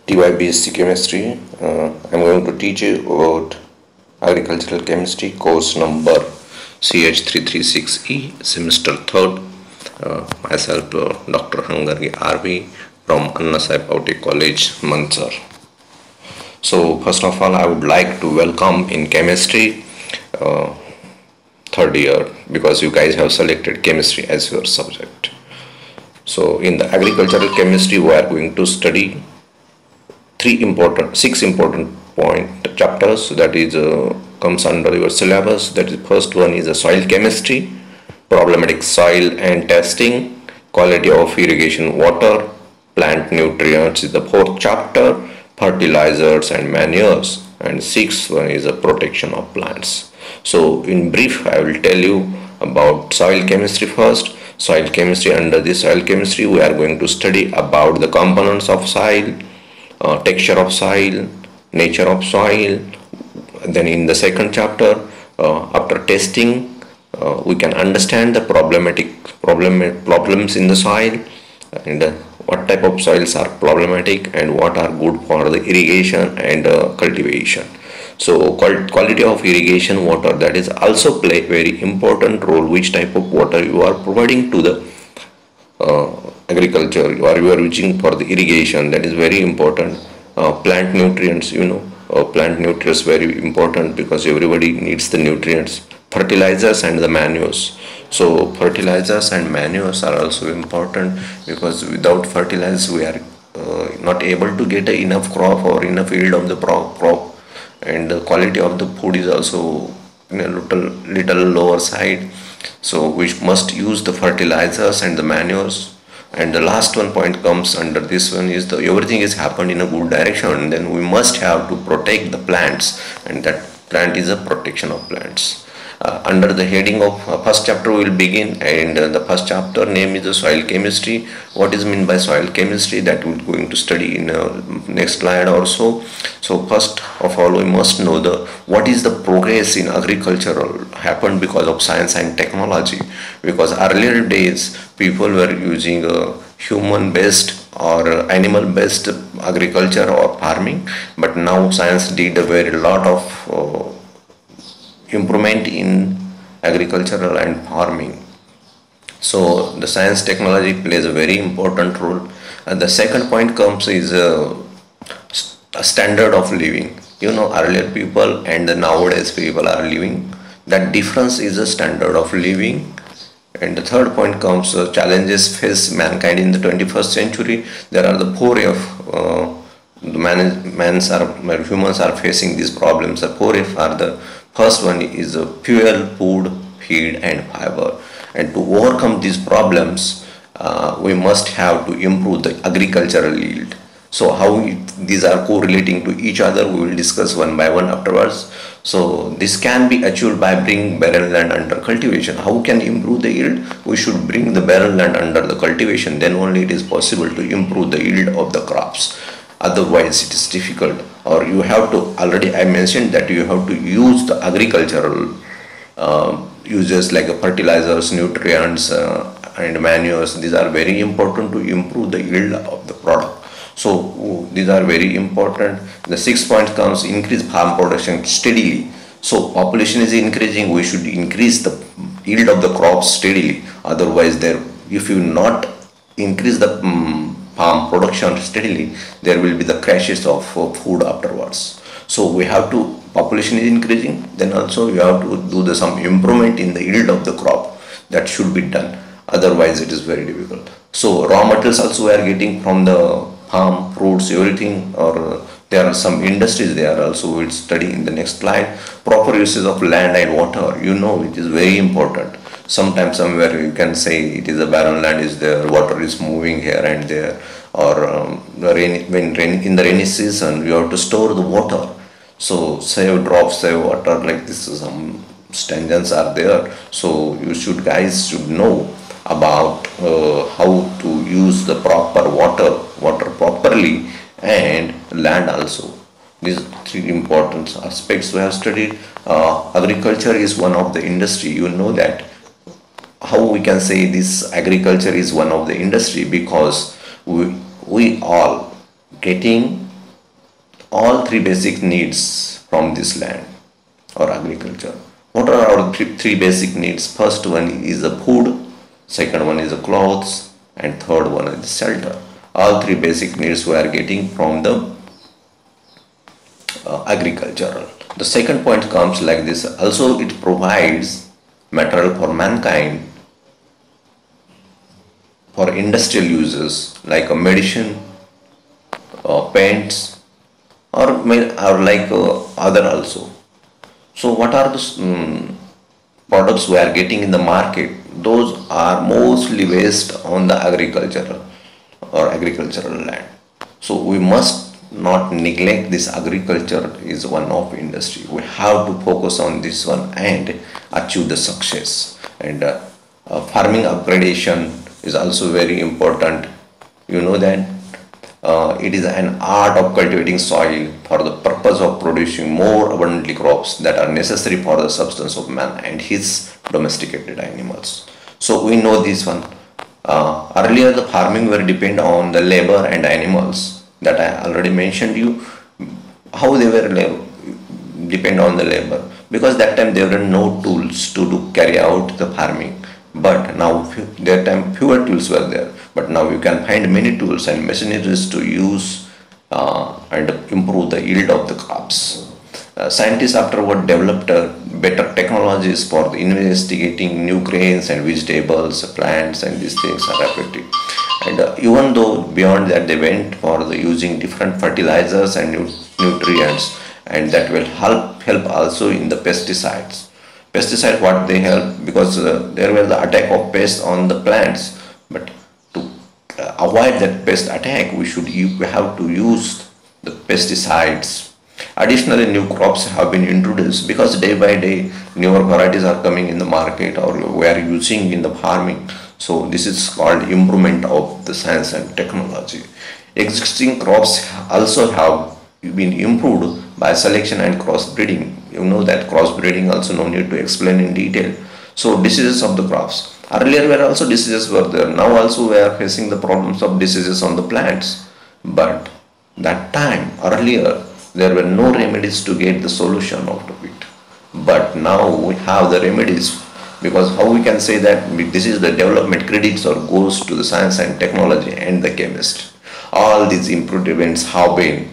TYBSc Chemistry. I'm going to teach you about Agricultural Chemistry course number CH336E, semester 3rd. Myself, Dr. Hangargi RV from Anna Sai Paute College, Mansar. So first of all, I would like to welcome in chemistry third year, because you guys have selected chemistry as your subject. So in the agricultural chemistry, we are going to study six important point chapters that is comes under your syllabus. That is, first one is a soil chemistry, problematic soil and testing, quality of irrigation water, plant nutrients is the fourth chapter, fertilizers and manures, and sixth one is a protection of plants. So in brief, I will tell you about soil chemistry first. Soil chemistry, under this soil chemistry we are going to study about the components of soil, texture of soil, nature of soil. Then in the second chapter, after testing, we can understand the problems in the soil, and what type of soils are problematic and what are good for the irrigation and cultivation. So quality of irrigation water, that is also play very important role. Which type of water you are providing to the agriculture, you are using for the irrigation, that is very important. Plant nutrients, plant nutrients very important because everybody needs the nutrients. Fertilizers and the manures. So fertilizers and manures are also important, because without fertilizers we are not able to get enough crop or enough yield of the crop, and the quality of the food is also in a little lower side. So we must use the fertilizers and the manures. And the last one point comes under this one is everything is happened in a good direction, then we must have to protect the plants, and that plant is a protection of plants. Under the heading of first chapter we will begin, and the first chapter name is the soil chemistry. What is meant by soil chemistry, that we are going to study in next slide also. So first of all, we must know what is the progress in agricultural happened because of science and technology. Because earlier days people were using human based or animal based agriculture or farming, but now science did a very lot of improvement in agricultural and farming. So the science technology plays a very important role. And the second point comes is a standard of living. Earlier people and the nowadays people are living, that difference is a standard of living. And the third point comes challenges face mankind in the 21st century. There are the four of humans are facing these problems. The four F are the first one is fuel, food, feed and fiber. And to overcome these problems, we must have to improve the agricultural yield. So how these are correlating to each other, we will discuss one by one afterwards. So this can be achieved by bringing barren land under cultivation. How can improve the yield? We should bring the barren land under the cultivation, then only it is possible to improve the yield of the crops. Otherwise it is difficult. Or you have to, already I mentioned that you have to use the agricultural uses like fertilizers, nutrients and manures. These are very important to improve the yield of the product. So these are very important. The sixth point comes increase farm production steadily. So population is increasing, we should increase the yield of the crops steadily. Otherwise if you not increase the farm production steadily, there will be the crashes of food afterwards. So we have to, population is increasing, then also you have to do some improvement in the yield of the crop. That should be done, otherwise it is very difficult. So raw materials also we are getting from the farm, fruits, everything, or there are some industries there also. We will study in the next slide. Proper uses of land and water, it is very important. Sometimes somewhere you can say it is a barren land is there, water is moving here and there, or in the rainy season you have to store the water. So save drops, save water, like this. Some stanzas are there. So guys should know about how to use the proper water properly, and land also. These three important aspects we have studied. Agriculture is one of the industry. That how we can say this agriculture is one of the industry, because we all getting all three basic needs from this land or agriculture. What are our three basic needs? First one is the food, second one is the clothes, and third one is the shelter. All three basic needs we are getting from the agricultural. The second point comes like this. Also, it provides material for mankind for industrial uses like a medicine, paints, or like other also. So what are the products we are getting in the market? Those are mostly based on the agricultural land. So we must not neglect this. Agriculture is one of industry. We have to focus on this one and achieve the success. And farming upgradation is also very important. You know that it is an art of cultivating soil for the purpose of producing more abundantly crops that are necessary for the substance of man and his domesticated animals. So we know this one. Earlier the farming were depend on the labor and animals that I already mentioned you. How they were depend on the labor, because that time there were no tools to carry out the farming. But now that time fewer tools were there, but now you can find many tools and machineries to use and improve the yield of the crops. Scientists afterward developed better technologies for investigating new grains and vegetables, plants, and these things are effective. And even though beyond that they went for the using different fertilizers and nutrients, and that will help also in the pesticides. Pesticides, what they help, because there was the attack of pests on the plants, but to avoid that pest attack we have to use the pesticides. Additionally, new crops have been introduced, because day by day newer varieties are coming in the market or we are using in the farming. So this is called improvement of the science and technology. Existing crops also have been improved by selection and crossbreeding. You know that crossbreeding also no need to explain in detail. So diseases of the crops. Earlier were also diseases were there. Now also we are facing the problems of diseases on the plants. But that time earlier there were no remedies to get the solution out of it. But now we have the remedies, because how we can say that this is the development credits or goes to the science and technology and the chemist. All these improvements have been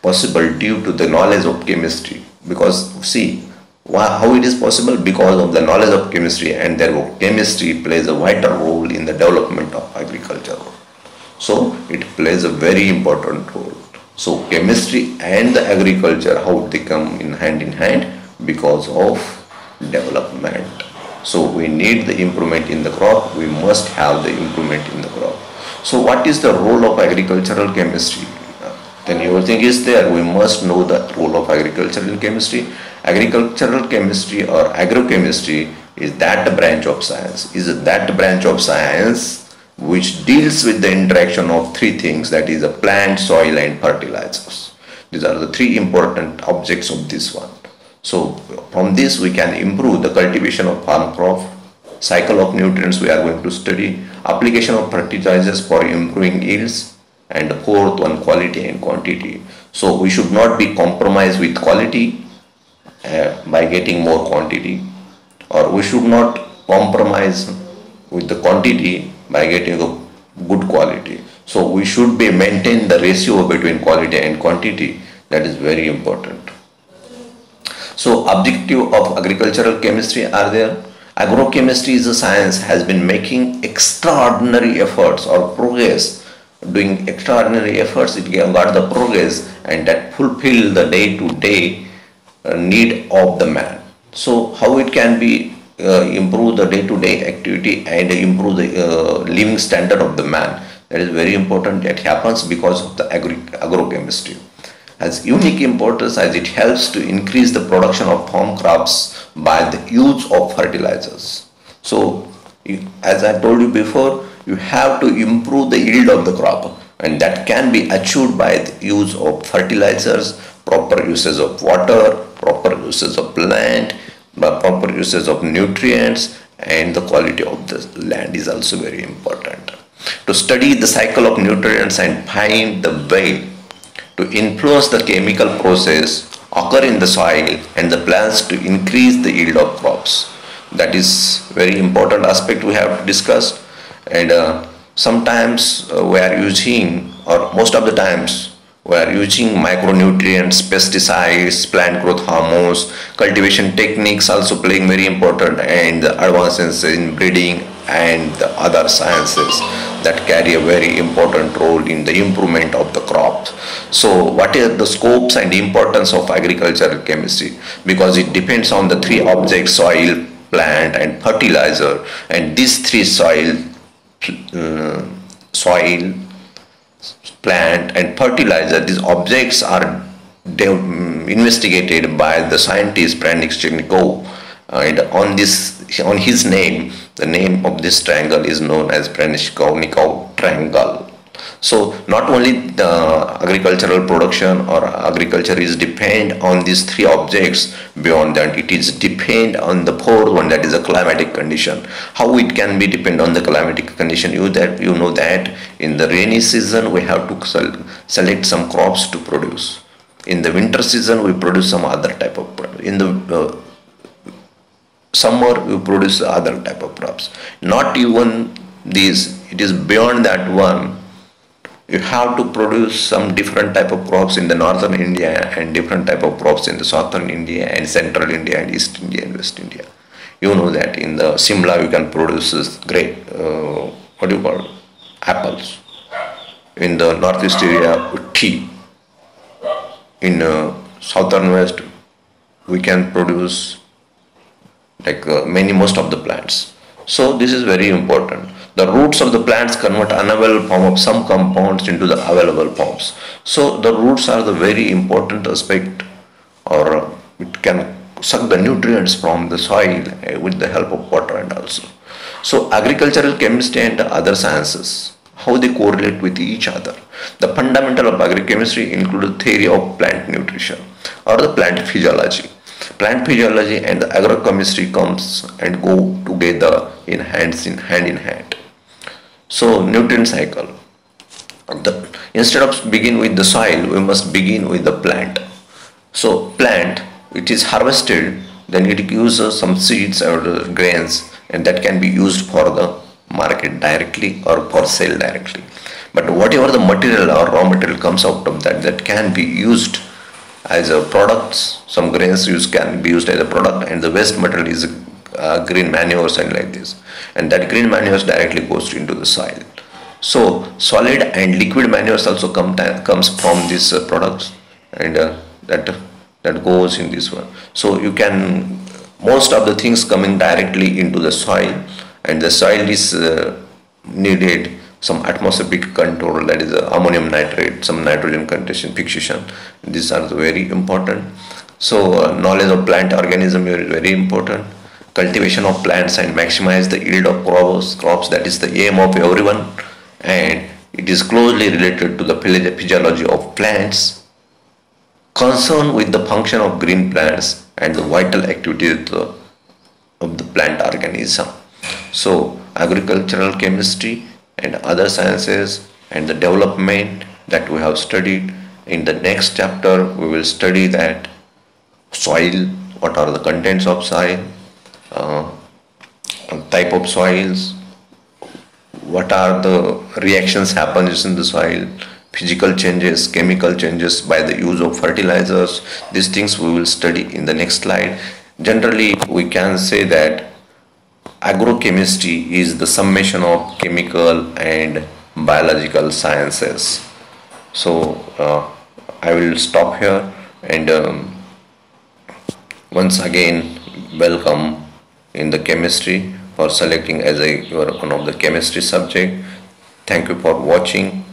possible due to the knowledge of chemistry, because see how it is possible, because of the knowledge of chemistry, and therefore chemistry plays a vital role in the development of agriculture. So it plays a very important role. So chemistry and the agriculture, how they come in hand because of development. So we need the improvement in the crop, we must have the improvement in the crop. So what is the role of agricultural chemistry? Then your thing is there, we must know the role of agricultural chemistry. Agricultural chemistry or agrochemistry is that branch of science, which deals with the interaction of three things, that is the plant, soil and fertilizers. These are the three important objects of this one. So from this we can improve the cultivation of farm crop, cycle of nutrients we are going to study, application of fertilizers for improving yields, and the fourth one, quality and quantity. So we should not be compromised with quality by getting more quantity, or we should not compromise with the quantity by getting a good quality. So we should be maintain the ratio between quality and quantity. That is very important. So objective of agricultural chemistry are there. Agrochemistry is a science has been making extraordinary efforts or progress, doing extraordinary efforts. It got the progress and that fulfill the day-to-day need of the man. So how it can be improve the day-to-day activity and improve the living standard of the man, that is very important. That happens because of the agrochemistry. Has unique importance as it helps to increase the production of farm crops by the use of fertilizers. So as I told you before, you have to improve the yield of the crop, and that can be achieved by the use of fertilizers, proper uses of water, proper uses of land, proper uses of nutrients, and the quality of the land is also very important. To study the cycle of nutrients and find the way to influence the chemical process occur in the soil and the plants to increase the yield of crops. That is very important aspect we have discussed. And sometimes we are using, or most of the times we are using micronutrients, pesticides, plant growth hormones, cultivation techniques also playing very important, and the advances in breeding and the other sciences that carry a very important role in the improvement of the crops. So what are the scopes and importance of agricultural chemistry? Because it depends on the three objects: soil, plant and fertilizer, and these three soil, plant and fertilizer, these objects are investigated by the scientist Pranichnikov, and on his name, the name of this triangle is known as Pranichnikov triangle. So not only the agricultural production or agriculture is depend on these three objects, beyond that it is depend on the fourth one, that is a climatic condition. How it can be depend on the climatic condition? You know that in the rainy season we have to select some crops to produce. In the winter season we produce some other type of crop. In the summer we produce other type of crops. Not even these, it is beyond that one. You have to produce some different type of crops in the northern India and different type of crops in the southern India and central India and east India and west India. You know that in the Simla you can produce what do you call it? Apples. In the northeast area, tea. In southern west we can produce like most of the plants. So this is very important. The roots of the plants convert unavailable form of some compounds into the available forms. So the roots are the very important aspect, or it can suck the nutrients from the soil with the help of water and also. So agricultural chemistry and other sciences, how they correlate with each other. The fundamental of agrochemistry include the theory of plant nutrition or the plant physiology. Plant physiology and the agrochemistry comes and go together in hand in hand. So nutrient cycle. Instead of begin with the soil, we must begin with the plant. So plant, it is harvested, then it gives us some seeds or grains, and that can be used for the market directly or for sale directly. But whatever the material or raw material comes out of that, that can be used as a products. Some grains can be used as a product, and the waste material is green manures and like this, and that green manures directly goes into the soil. So solid and liquid manures also comes from these products, and that goes in this one. So you can, most of the things coming directly into the soil, and the soil is needed some atmospheric control, that is ammonium nitrate, some nitrogen content fixation. These are very important. So knowledge of plant organism is very important. Cultivation of plants and maximize the yield of crops, that is the aim of everyone, and it is closely related to the physiology of plants, concern with the function of green plants and the vital activities of the plant organism. So agricultural chemistry and other sciences and the development that we have studied. In the next chapter we will study that soil, what are the contents of soil, type of soils, what are the reactions happens in the soil, physical changes, chemical changes by the use of fertilizers. These things we will study in the next slide. Generally we can say that agrochemistry is the summation of chemical and biological sciences. So I will stop here, and once again welcome in the chemistry for selecting as one of the chemistry subject. Thank you for watching.